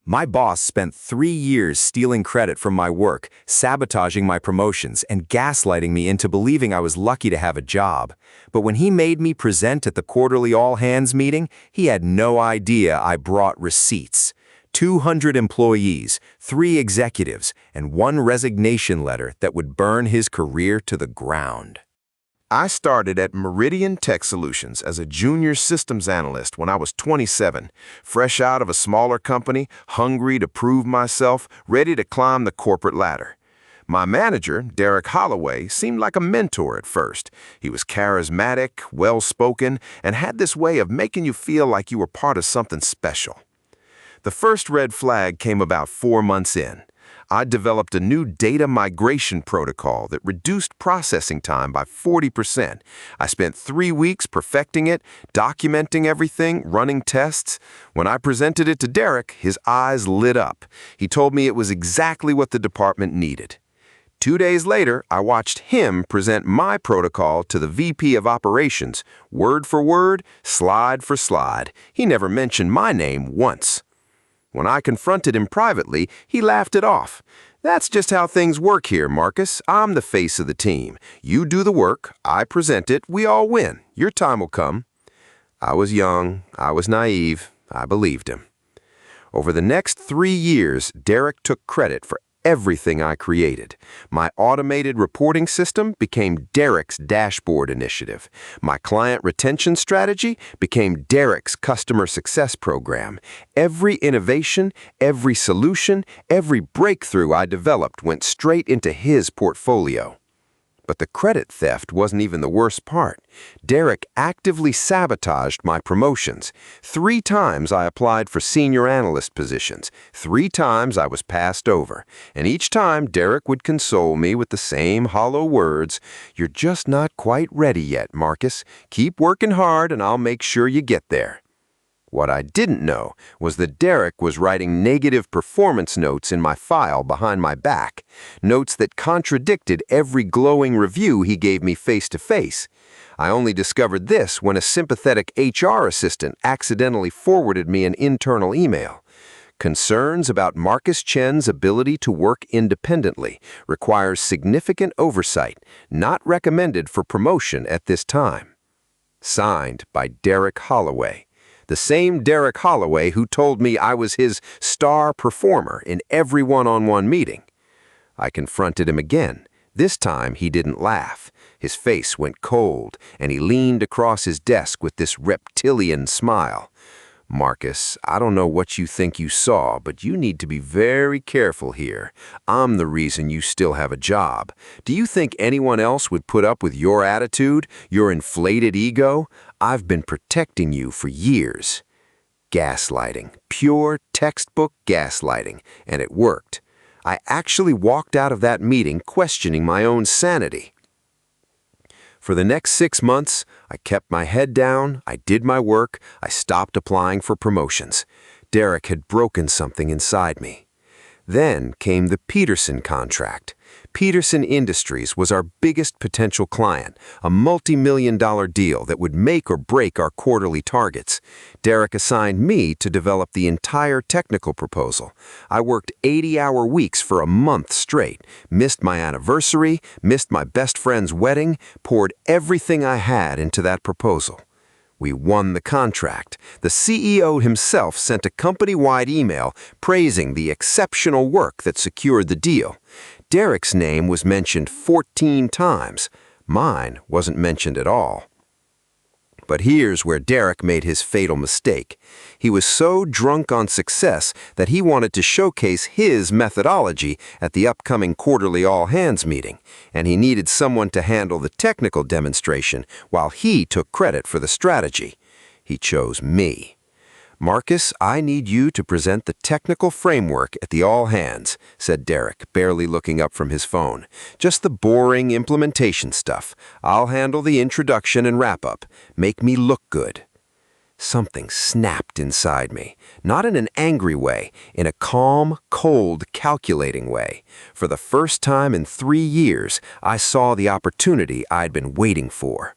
My boss spent 3 years stealing credit from my work, sabotaging my promotions, and gaslighting me into believing I was lucky to have a job. But when he made me present at the quarterly all-hands meeting, he had no idea I brought receipts. 200 employees, 3 executives, and 1 resignation letter that would burn his career to the ground. I started at Meridian Tech Solutions as a junior systems analyst when I was 27, fresh out of a smaller company, hungry to prove myself, ready to climb the corporate ladder. My manager, Holloway, seemed like a mentor at first. He was charismatic, well-spoken, and had this way of making you feel like you were part of something special. The first red flag came about 4 months in. I developed a new data migration protocol that reduced processing time by 40%. I spent 3 weeks perfecting it, documenting everything, running tests. When I presented it to Derek, his eyes lit up. He told me it was exactly what the department needed. 2 days later, I watched him present my protocol to the VP of Operations, word for word, slide for slide. He never mentioned my name once. When I confronted him privately, he laughed it off. "That's just how things work here, Marcus. I'm the face of the team. You do the work, I present it, we all win. Your time will come." I was young, I was naive, I believed him. Over the next 3 years, Derek took credit for everything I created. My automated reporting system became Derek's dashboard initiative. My client retention strategy became Derek's customer success program. Every innovation, every solution, every breakthrough I developed went straight into his portfolio. But the credit theft wasn't even the worst part. Derek actively sabotaged my promotions. 3 times I applied for senior analyst positions. 3 times I was passed over. And each time Derek would console me with the same hollow words, "You're just not quite ready yet, Marcus. Keep working hard and I'll make sure you get there." What I didn't know was that Derek was writing negative performance notes in my file behind my back, notes that contradicted every glowing review he gave me face-to-face. I only discovered this when a sympathetic HR assistant accidentally forwarded me an internal email. "Concerns about Marcus Chen's ability to work independently requires significant oversight, not recommended for promotion at this time." Signed by Derek Holloway. The same Derek Holloway who told me I was his star performer in every one-on-one meeting. I confronted him again. This time he didn't laugh. His face went cold, and he leaned across his desk with this reptilian smile. "Marcus, I don't know what you think you saw, but you need to be very careful here. I'm the reason you still have a job. Do you think anyone else would put up with your attitude, your inflated ego? I've been protecting you for years." Gaslighting, pure textbook gaslighting, and it worked. I actually walked out of that meeting questioning my own sanity. For the next 6 months, I kept my head down, I did my work, I stopped applying for promotions. Derek had broken something inside me. Then came the Peterson contract. Peterson Industries was our biggest potential client, a multi-million-dollar deal that would make or break our quarterly targets. Derek assigned me to develop the entire technical proposal. I worked 80-hour weeks for a month straight, missed my anniversary, missed my best friend's wedding, poured everything I had into that proposal. We won the contract. The CEO himself sent a company-wide email praising the exceptional work that secured the deal. Derek's name was mentioned 14 times. Mine wasn't mentioned at all. But here's where Derek made his fatal mistake. He was so drunk on success that he wanted to showcase his methodology at the upcoming quarterly all-hands meeting, and he needed someone to handle the technical demonstration while he took credit for the strategy. He chose me. "Marcus, I need you to present the technical framework at the all-hands," said Derek, barely looking up from his phone. "Just the boring implementation stuff. I'll handle the introduction and wrap-up. Make me look good." Something snapped inside me, not in an angry way, in a calm, cold, calculating way. For the first time in 3 years, I saw the opportunity I'd been waiting for.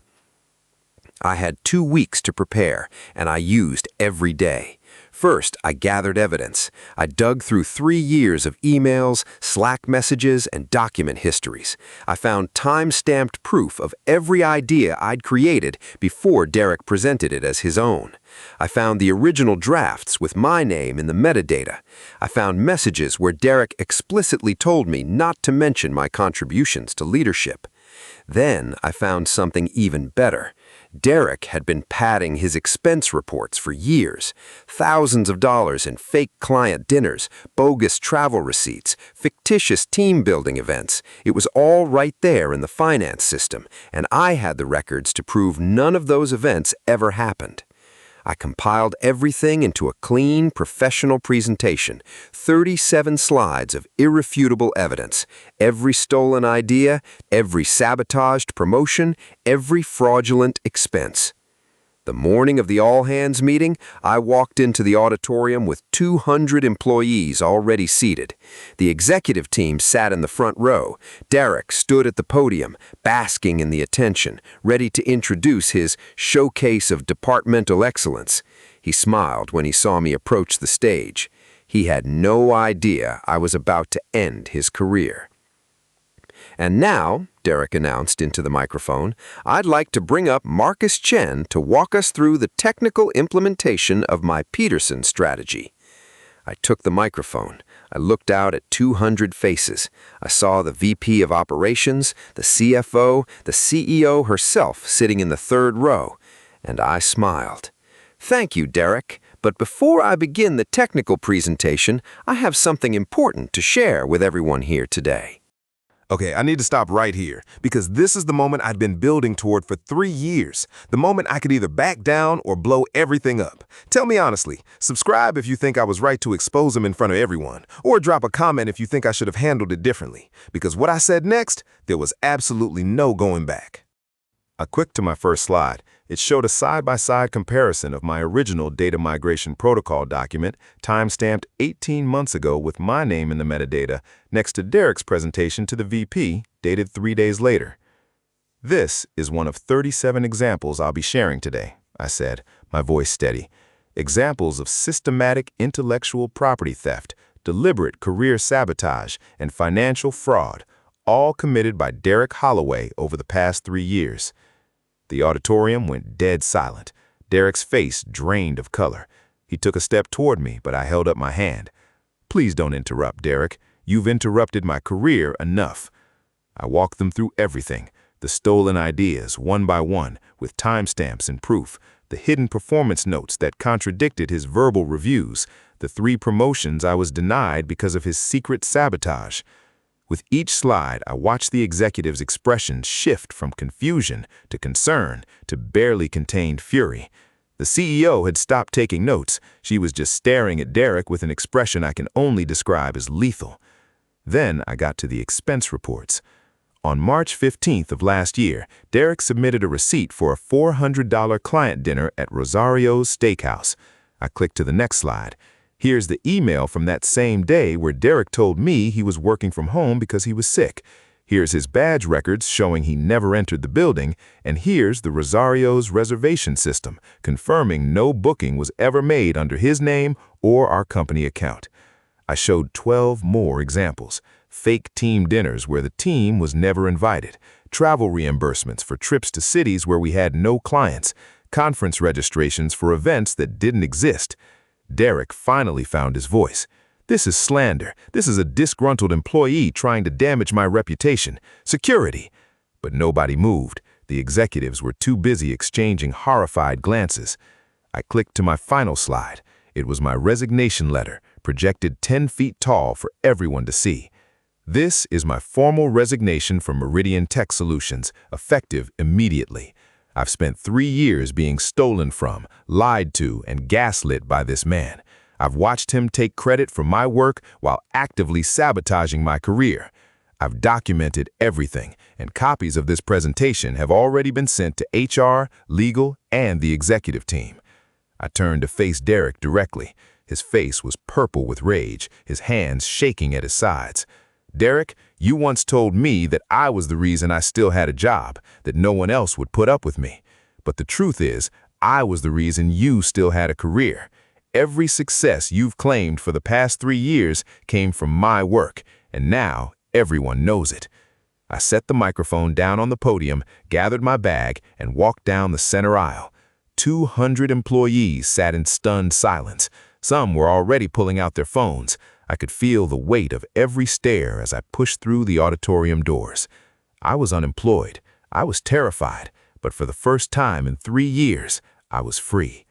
I had 2 weeks to prepare, and I used every day. First, I gathered evidence. I dug through 3 years of emails, Slack messages, and document histories. I found time-stamped proof of every idea I'd created before Derek presented it as his own. I found the original drafts with my name in the metadata. I found messages where Derek explicitly told me not to mention my contributions to leadership. Then I found something even better. Derek had been padding his expense reports for years. Thousands of dollars in fake client dinners, bogus travel receipts, fictitious team-building events. It was all right there in the finance system, and I had the records to prove none of those events ever happened. I compiled everything into a clean, professional presentation, 37 slides of irrefutable evidence, every stolen idea, every sabotaged promotion, every fraudulent expense. The morning of the all-hands meeting, I walked into the auditorium with 200 employees already seated. The executive team sat in the front row. Derek stood at the podium, basking in the attention, ready to introduce his showcase of departmental excellence. He smiled when he saw me approach the stage. He had no idea I was about to end his career. "And now," Derek announced into the microphone, "I'd like to bring up Marcus Chen to walk us through the technical implementation of my Peterson strategy." I took the microphone. I looked out at 200 faces. I saw the VP of Operations, the CFO, the CEO herself sitting in the third row, and I smiled. "Thank you, Derek, but before I begin the technical presentation, I have something important to share with everyone here today." Okay, I need to stop right here, because this is the moment I'd been building toward for 3 years. The moment I could either back down or blow everything up. Tell me honestly, subscribe if you think I was right to expose him in front of everyone, or drop a comment if you think I should have handled it differently. Because what I said next, there was absolutely no going back. A quick to my first slide. It showed a side-by-side comparison of my original data migration protocol document, time-stamped 18 months ago with my name in the metadata, next to Derek's presentation to the VP, dated 3 days later. "This is one of 37 examples I'll be sharing today," I said, my voice steady. "Examples of systematic intellectual property theft, deliberate career sabotage, and financial fraud, all committed by Derek Holloway over the past 3 years. The auditorium went dead silent. Derek's face drained of color. He took a step toward me, but I held up my hand. "Please don't interrupt, Derek. You've interrupted my career enough." I walked them through everything, the stolen ideas, one by one, with timestamps and proof, the hidden performance notes that contradicted his verbal reviews, the 3 promotions I was denied because of his secret sabotage. With each slide, I watched the executive's expressions shift from confusion to concern to barely contained fury. The CEO had stopped taking notes. She was just staring at Derek with an expression I can only describe as lethal. Then I got to the expense reports. On March 15th of last year, Derek submitted a receipt for a $400 client dinner at Rosario's Steakhouse. I clicked to the next slide. Here's the email from that same day where Derek told me he was working from home because he was sick. Here's his badge records showing he never entered the building, and here's the Rosario's reservation system, confirming no booking was ever made under his name or our company account. I showed 12 more examples. Fake team dinners where the team was never invited, travel reimbursements for trips to cities where we had no clients, conference registrations for events that didn't exist. Derek finally found his voice. "This is slander. This is a disgruntled employee trying to damage my reputation. Security." But nobody moved. The executives were too busy exchanging horrified glances. I clicked to my final slide. It was my resignation letter, projected 10 feet tall for everyone to see. "This is my formal resignation from Meridian Tech Solutions, effective immediately. I've spent 3 years being stolen from, lied to, and gaslit by this man. I've watched him take credit for my work while actively sabotaging my career. I've documented everything, and copies of this presentation have already been sent to HR, legal, and the executive team." I turned to face Derek directly. His face was purple with rage, his hands shaking at his sides. "Derek, you once told me that I was the reason I still had a job, that no one else would put up with me. But the truth is, I was the reason you still had a career. Every success you've claimed for the past 3 years came from my work, and now everyone knows it." I set the microphone down on the podium, gathered my bag, and walked down the center aisle. 200 employees sat in stunned silence. Some were already pulling out their phones. I could feel the weight of every stare as I pushed through the auditorium doors. I was unemployed. I was terrified, but for the first time in 3 years, I was free.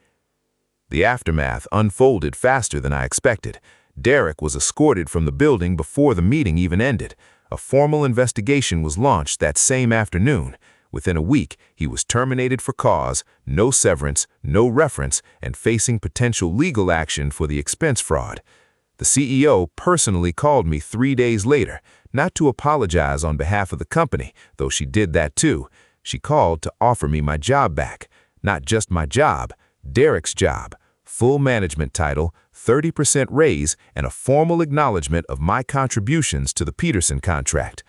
The aftermath unfolded faster than I expected. Derek was escorted from the building before the meeting even ended. A formal investigation was launched that same afternoon. Within a week, he was terminated for cause, no severance, no reference, and facing potential legal action for the expense fraud. The CEO personally called me 3 days later, not to apologize on behalf of the company, though she did that too. She called to offer me my job back. Not just my job, Derek's job. Full management title, 30% raise, and a formal acknowledgement of my contributions to the Peterson contract.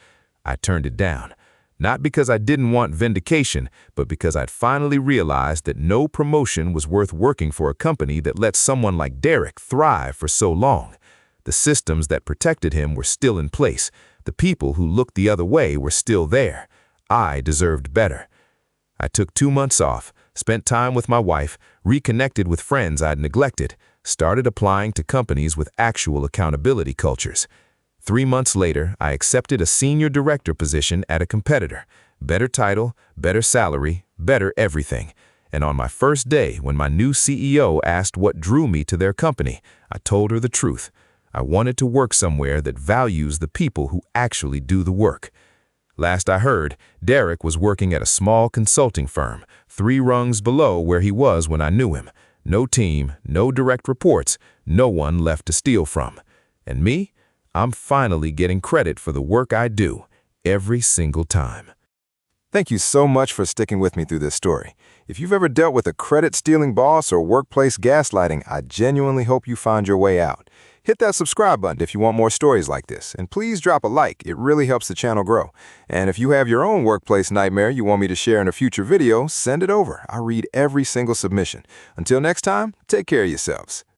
I turned it down. Not because I didn't want vindication, but because I'd finally realized that no promotion was worth working for a company that let someone like Derek thrive for so long. The systems that protected him were still in place. The people who looked the other way were still there. I deserved better. I took 2 months off, spent time with my wife, reconnected with friends I'd neglected, started applying to companies with actual accountability cultures. 3 months later, I accepted a senior director position at a competitor. Better title, better salary, better everything. And on my first day, when my new CEO asked what drew me to their company, I told her the truth. I wanted to work somewhere that values the people who actually do the work. Last I heard, Derek was working at a small consulting firm, 3 rungs below where he was when I knew him. No team, no direct reports, no one left to steal from. And me? I'm finally getting credit for the work I do, every single time. Thank you so much for sticking with me through this story. If you've ever dealt with a credit-stealing boss or workplace gaslighting, I genuinely hope you find your way out. Hit that subscribe button if you want more stories like this, and please drop a like. It really helps the channel grow. And if you have your own workplace nightmare you want me to share in a future video, send it over. I read every single submission. Until next time, take care of yourselves.